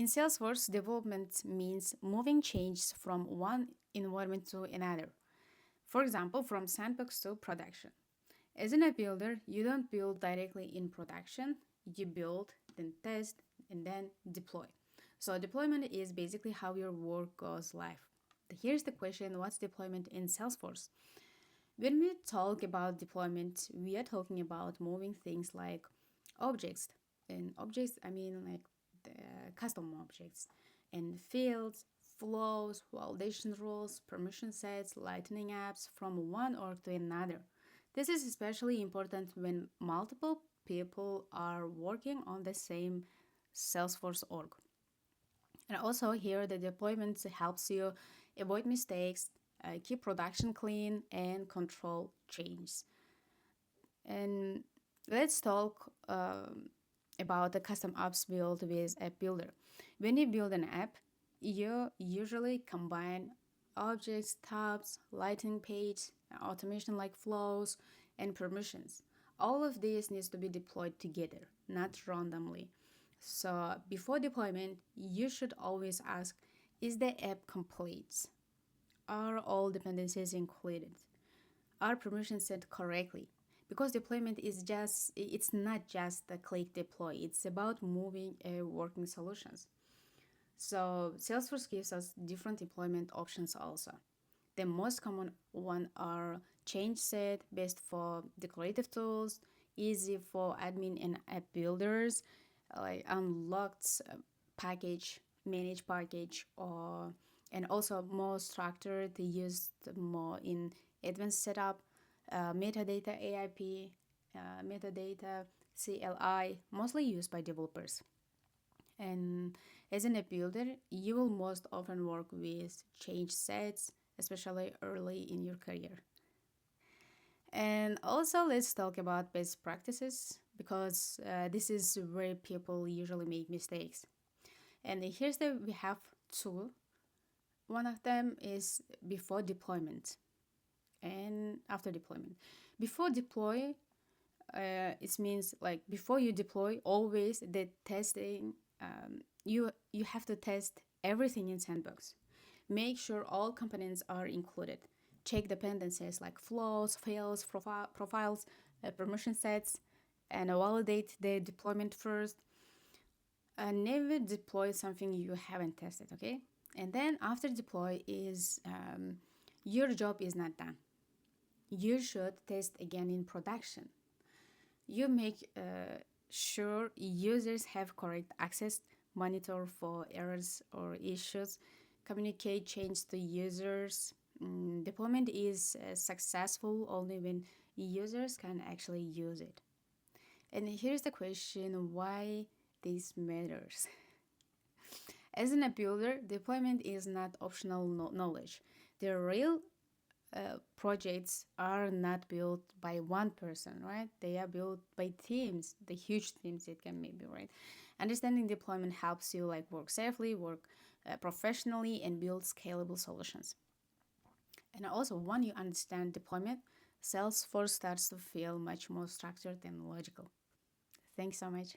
In Salesforce, development means moving changes from one environment to another. For example, from sandbox to production. As an app builder, you don't build directly in production, you build, then test, and then deploy. So deployment is basically how your work goes live. Here's the question, what's deployment in Salesforce? When we talk about deployment, we are talking about moving things like objects. And objects, I mean like the custom objects and fields, flows, validation rules, permission sets, lightning apps from one org to another. This is especially important when multiple people are working on the same Salesforce org. And also here the deployment helps you avoid mistakes, keep production clean, and control changes. And let's talk about the custom apps built with App Builder. When you build an app, you usually combine objects, tabs, lightning page, automation like flows, and permissions. All of this needs to be deployed together, not randomly. So before deployment, you should always ask, is the app complete? Are all dependencies included? Are permissions set correctly? Because deployment it's not just a click deploy, it's about moving working solutions. So Salesforce gives us different deployment options also. The most common one are change set based for declarative tools, easy for admin and app builders, like unlocked package, manage package, or and also more structured, used more in advanced setup, metadata AIP, metadata CLI, mostly used by developers. And as an app builder, you will most often work with change sets, especially early in your career. And also, let's talk about best practices because this is where people usually make mistakes. And here's the we have two. One of them is before deployment and after deployment. Before deploy, it means like before you deploy, always the testing. You have to test everything in Sandbox. Make sure all components are included. Check dependencies like flows, fields, profiles, permission sets, and validate the deployment first. Never deploy something you haven't tested, okay? And then after deploy is your job is not done. You should test again in production. You make sure users have correct access, monitor for errors or issues, communicate change to users. Deployment is successful only when users can actually use it. And here's the question, why this matters. As an app builder, deployment is not optional knowledge. The real projects are not built by one person, right? They are built by teams, the huge teams it can maybe, right? Understanding deployment helps you like work safely, work professionally, and build scalable solutions. And also, when you understand deployment, Salesforce starts to feel much more structured and logical. Thanks so much.